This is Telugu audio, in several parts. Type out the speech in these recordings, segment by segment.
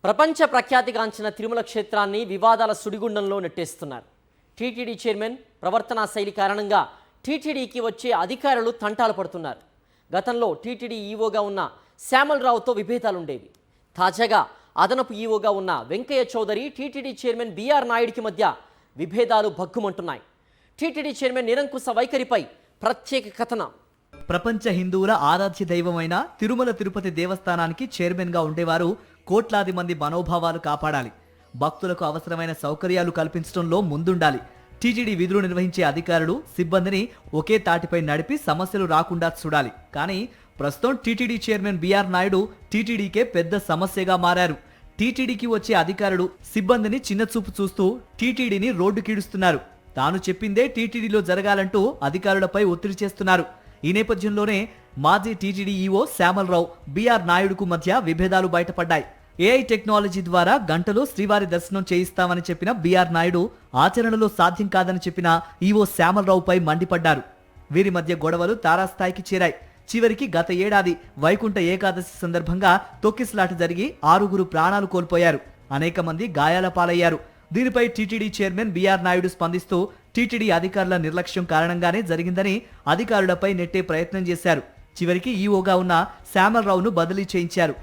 ప్రపంచ ప్రఖ్యాతిగాంచిన తిరుమల క్షేత్రాన్ని వివాదాల సుడిగుండంలో నెట్టేస్తున్నారు. టీటీడీ చైర్మన్ ప్రవర్తనా శైలి కారణంగా టీటీడీకి వచ్చే అధికారులు తంటాలు పడుతున్నారు. గతంలో టీటీడీ ఈవోగా ఉన్న శ్యామల్ రావుతో విభేదాలుండేవి. తాజాగా అదనపు ఈవోగా ఉన్న Venkaiah Chowdary TTD chairman BR నాయుడికి మధ్య విభేదాలు భగ్గుమంటున్నాయి. టీటీడీ చైర్మన్ నిరంకుశ వైఖరిపై ప్రత్యేక కథనం. ప్రపంచ హిందువుల ఆరాధ్య దైవమైన తిరుమల తిరుపతి దేవస్థానానికి చైర్మన్గా ఉండేవారు కోట్లాది మంది మనోభావాలు కాపాడాలి, భక్తులకు అవసరమైన సౌకర్యాలు కల్పించడంలో ముందుండాలి. టీటీడీ విధులు నిర్వహించే అధికారులు, సిబ్బందిని ఒకే తాటిపై నడిపి సమస్యలు రాకుండా చూడాలి. కానీ ప్రస్తుతం టీటీడీ చైర్మన్ బిఆర్ నాయుడు టీటీడీకే పెద్ద సమస్యగా మారారు. టీటీడీకి వచ్చే అధికారులు, సిబ్బందిని చిన్నచూపు చూస్తూ టీటీడీని రోడ్డుకీడుస్తున్నారు. తాను చెప్పిందే టీటీడీలో జరగాలంటూ అధికారులపై ఒత్తిడి చేస్తున్నారు. ఈ నేపథ్యంలోనే మాజీ టీటీడీ ఈవో శ్యామల్ రావు, బిఆర్ నాయుడుకు మధ్య విభేదాలు బయటపడ్డాయి. ఏఐ టెక్నాలజీ ద్వారా గంటలో శ్రీవారి దర్శనం చేయిస్తామని చెప్పిన బిఆర్ నాయుడు ఆచరణలో సాధ్యం కాదని చెప్పిన ఈవో శ్యామల్ రావుపై మండిపడ్డారు. వీరి మధ్య గొడవలు తారాస్థాయికి చేరాయి. చివరికి గత ఏడాది వైకుంఠ ఏకాదశి సందర్భంగా తొక్కిసలాట జరిగి 6 ప్రాణాలు కోల్పోయారు, అనేక మంది గాయాల పాలయ్యారు. దీనిపై టీటీడీ చైర్మన్ బిఆర్ నాయుడు స్పందిస్తూ టీటీడీ అధికారుల నిర్లక్ష్యం కారణంగానే జరిగిందని అధికారులపై నెట్టే ప్రయత్నం చేశారు. చివరికి ఈవోగా ఉన్న శ్యామల్ రావును బదిలీ చేయించారు.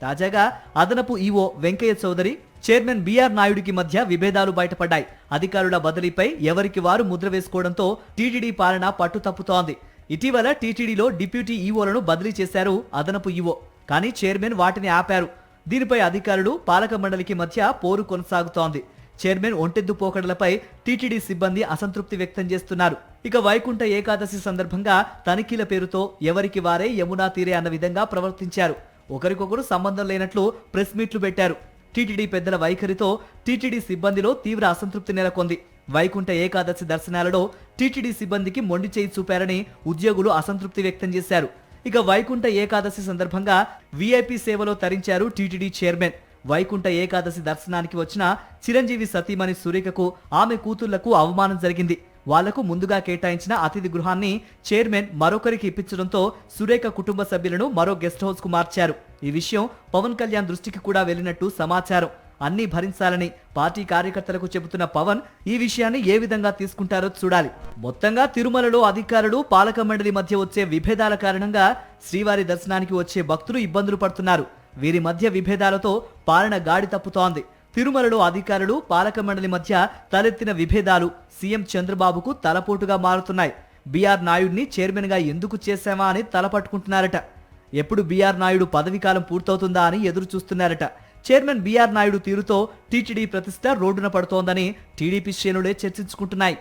తాజాగా అదనపు EO Venkaiah Chowdary, chairman BR నాయుడికి మధ్య విభేదాలు బయటపడ్డాయి. అధికారుల బదిలీపై ఎవరికి వారు ముద్ర వేసుకోవడంతో టీటీడీ పాలన పట్టు తప్పుతోంది. ఇటీవల టీటీడీలో డిప్యూటీ ఈవోలను బదిలీ చేశారు అదనపు ఈవో, కానీ చైర్మన్ వాటిని ఆపారు. దీనిపై అధికారులు, పాలక మండలికి మధ్య పోరు కొనసాగుతోంది. చైర్మన్ ఒంటెద్దు పోకడలపై టీటీడీ సిబ్బంది అసంతృప్తి వ్యక్తం చేస్తున్నారు. ఇక వైకుంఠ ఏకాదశి సందర్భంగా తనిఖీల పేరుతో ఎవరికి వారే యమునా తీరే అన్న విధంగా ప్రవర్తించారు. ఒకరికొకరు సంబంధం లేనట్లు ప్రెస్ మీట్లు పెట్టారు. టీటీడీ పెద్దల వైఖరితో టీటీడీ సిబ్బందిలో తీవ్ర అసంతృప్తి నెలకొంది. వైకుంఠ ఏకాదశి దర్శనాలలో టీటీడీ సిబ్బందికి మొండి చేయి చూపారని ఉద్యోగులు అసంతృప్తి వ్యక్తం చేశారు. ఇక వైకుంఠ ఏకాదశి సందర్భంగా వీఐపీ సేవలో తరించారు టీటీడీ చైర్మన్. వైకుంఠ ఏకాదశి దర్శనానికి వచ్చిన చిరంజీవి సతీమణి సురేఖకు, ఆమె కూతుళ్లకు అవమానం జరిగింది. వాళ్లకు ముందుగా కేటాయించిన అతిథి గృహాన్ని చైర్మన్ మరొకరికి ఇప్పించడంతో సురేఖ కుటుంబ సభ్యులను మరో గెస్ట్ హౌస్ కు మార్చారు. ఈ విషయం పవన్ కళ్యాణ్ దృష్టికి కూడా వెళ్లినట్టు సమాచారం. అన్ని భరించాలని పార్టీ కార్యకర్తలకు చెబుతున్న పవన్ ఈ విషయాన్ని ఏ విధంగా తీసుకుంటారో చూడాలి. మొత్తంగా తిరుమలలో అధికారులు, పాలక మండలి మధ్య వచ్చే విభేదాల కారణంగా శ్రీవారి దర్శనానికి వచ్చే భక్తులు ఇబ్బందులు పడుతున్నారు. వీరి మధ్య విభేదాలతో పాలన గాడి తప్పుతోంది. తిరుమలలో అధికారులు, పాలక మండలి మధ్య తలెత్తిన విభేదాలు సీఎం చంద్రబాబుకు తలపోటుగా మారుతున్నాయి. బిఆర్ నాయుడిని చైర్మన్ గా ఎందుకు చేశామా అని తలపట్టుకుంటున్నారట. ఎప్పుడు బిఆర్ నాయుడు పదవీ కాలం పూర్తవుతుందా అని ఎదురు చూస్తున్నారట. చైర్మన్ బిఆర్ నాయుడు తీరుతో టీటీడీ ప్రతిష్ట రోడ్డున పడుతోందని టీడీపీ శ్రేణులే చర్చించుకుంటున్నాయి.